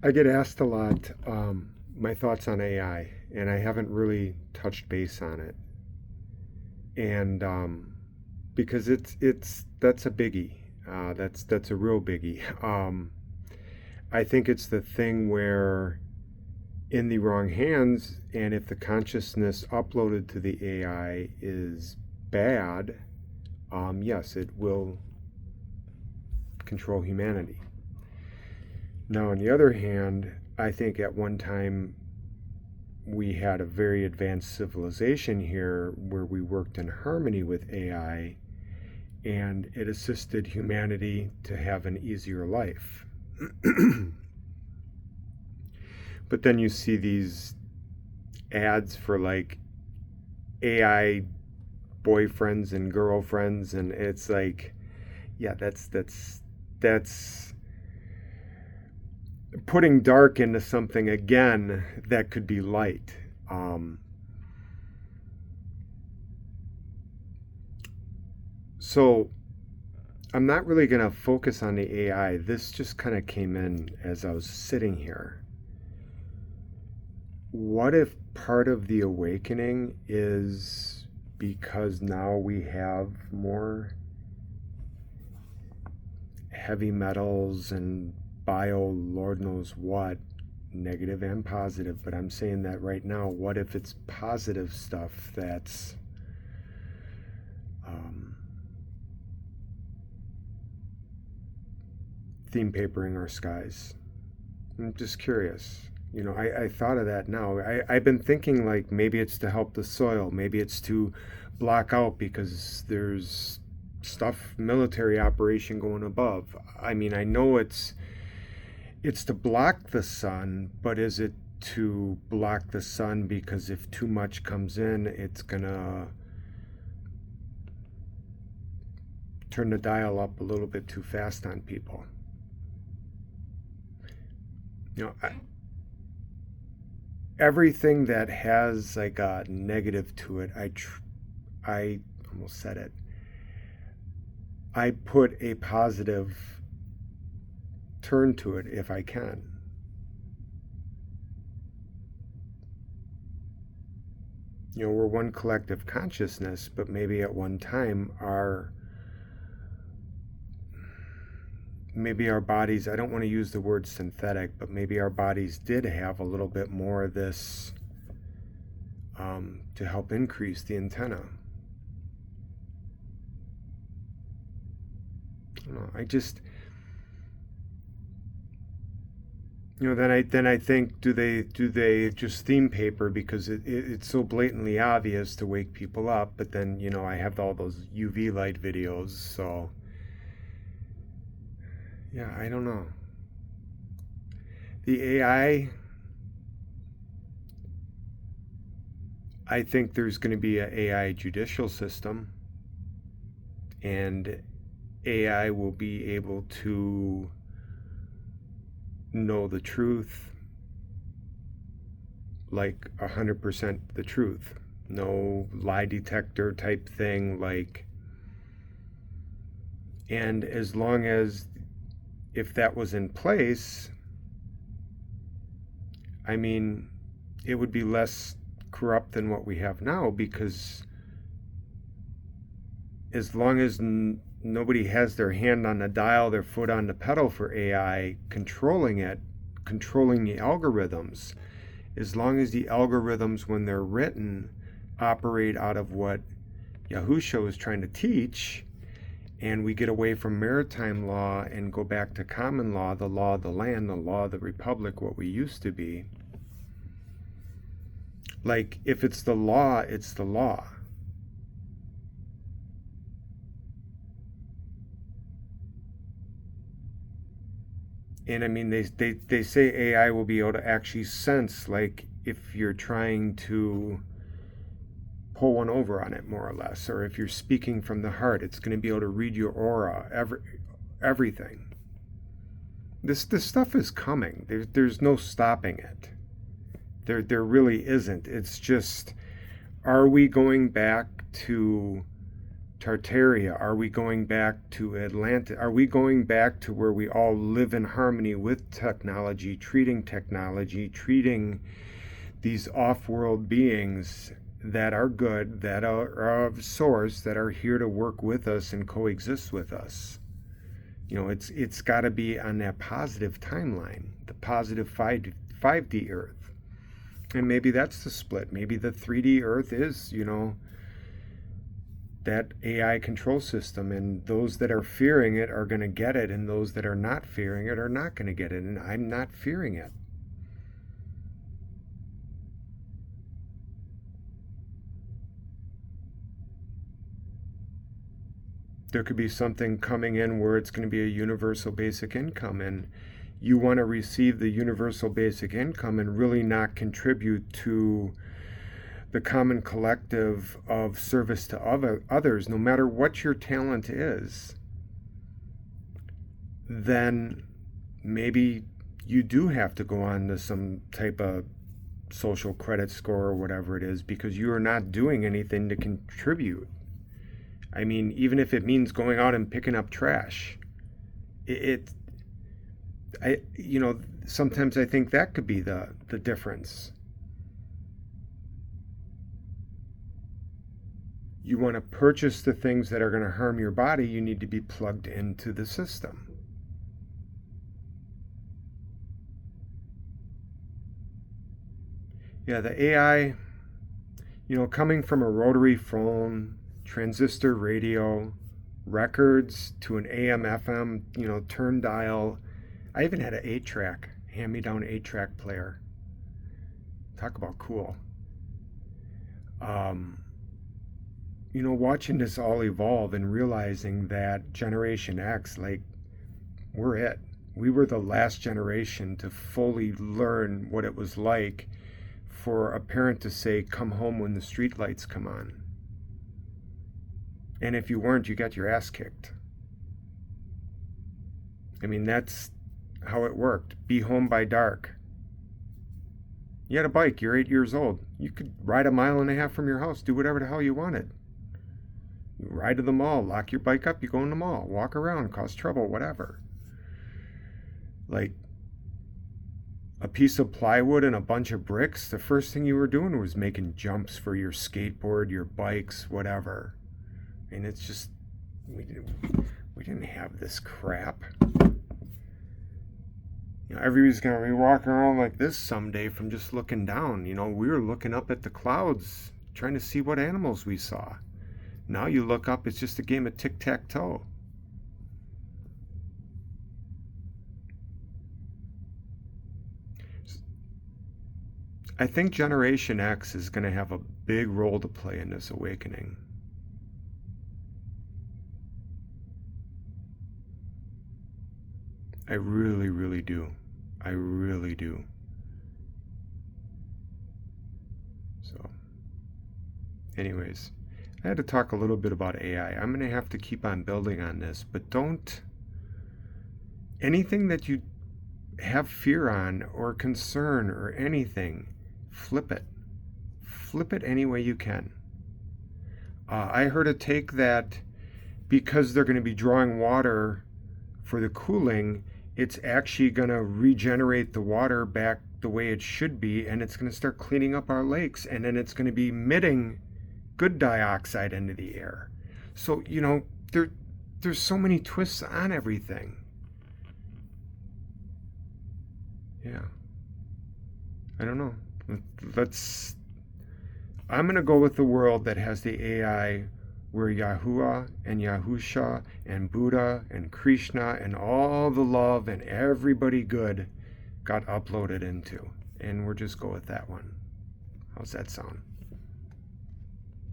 I get asked a lot my thoughts on AI, and I haven't really touched base on it. And because it's that's a biggie. That's a real biggie. I think it's the thing where in the wrong hands, and if the consciousness uploaded to the AI is bad, yes, it will control humanity. Now, on the other hand, I think at one time we had a very advanced civilization here where we worked in harmony with AI and it assisted humanity to have an easier life. But then you see these ads for like AI boyfriends and girlfriends, and it's like, yeah, that's putting dark into something again that could be light. Um, so I'm not really going to focus on the AI. This just kind of came in as I was sitting here. What if part of the awakening is because now we have more heavy metals and Lord knows what, negative and positive, but I'm saying that right now, what if it's positive stuff that's um, theme papering our skies? I'm just curious. I thought of that now. I've been thinking like maybe it's to help the soil, maybe it's to block out because there's stuff, military operation going above. I mean, I know it's to block the sun, but is it to block the sun because if too much comes in, it's gonna turn the dial up a little bit too fast on people? You know, I, everything that has like a negative to it, I almost said it. I put a positive turn to it if I can. We're one collective consciousness, but maybe at one time maybe our bodies, I don't want to use the word synthetic, but maybe our bodies did have a little bit more of this to help increase the antenna. I don't know. I just, then I think, do they just theme paper because it's so blatantly obvious to wake people up? But then I have all those UV light videos, so yeah, I don't know. The I think there's going to be an AI judicial system, and AI will be able to know the truth, like 100% the truth. No lie detector type thing, like, and as long as, if that was in place, I mean, it would be less corrupt than what we have now, because as long as nobody has their hand on the dial, their foot on the pedal for AI, controlling it, controlling the algorithms, as long as the algorithms, when they're written, operate out of what Yahusha is trying to teach, and we get away from maritime law and go back to common law of the land, the law of the republic, what we used to be. Like, if it's the law, it's the law. And I mean, they say AI will be able to actually sense, like, if you're trying to pull one over on it, more or less, or if you're speaking from the heart, it's going to be able to read your aura, everything. This stuff is coming. There's no stopping it. There really isn't. It's just, are we going back to, Tartaria? Are we going back to Atlantis? Are we going back to where we all live in harmony with technology, treating these off-world beings that are good, that are of source, that are here to work with us and coexist with us? It's got to be on that positive timeline, the positive 5D Earth. And maybe that's the split. Maybe the 3D Earth is, that AI control system, and those that are fearing it are going to get it, and those that are not fearing it are not going to get it, and I'm not fearing it. There could be something coming in where it's going to be a universal basic income, and you want to receive the universal basic income and really not contribute to the common collective of service to others, no matter what your talent is, then maybe you do have to go on to some type of social credit score or whatever it is, because you are not doing anything to contribute. I mean, even if it means going out and picking up trash, sometimes I think that could be the difference. You want to purchase the things that are going to harm your body, you need to be plugged into the system. Yeah, the AI, coming from a rotary phone, transistor radio, records, to an AM, FM, turn dial. I even had an 8-track, hand-me-down 8-track player. Talk about cool. Watching this all evolve and realizing that Generation X, we're it. We were the last generation to fully learn what it was like for a parent to say, come home when the street lights come on. And if you weren't, you got your ass kicked. I mean, that's how it worked. Be home by dark. You had a bike, you're 8 years old. You could ride 1.5 miles from your house, do whatever the hell you wanted. You ride to the mall, lock your bike up, you go in the mall, walk around, cause trouble, whatever. Like a piece of plywood and a bunch of bricks, the first thing you were doing was making jumps for your skateboard, your bikes, whatever. And it's just, we didn't have this crap. Everybody's going to be walking around like this someday from just looking down. We were looking up at the clouds, trying to see what animals we saw. Now you look up, it's just a game of tic-tac-toe. I think Generation X is going to have a big role to play in this awakening. I really, really do. I really do. So, anyways, I had to talk a little bit about AI. I'm going to have to keep on building on this, but anything that you have fear on or concern or anything, flip it. Flip it any way you can. I heard a take that because they're going to be drawing water for the cooling, it's actually going to regenerate the water back the way it should be, and it's going to start cleaning up our lakes, and then it's going to be emitting good dioxide into the air. So, there's so many twists on everything. Yeah. I don't know. I'm going to go with the world that has the AI where Yahuwah and Yahusha and Buddha and Krishna and all the love and everybody good got uploaded into. And we'll just go with that one. How's that sound?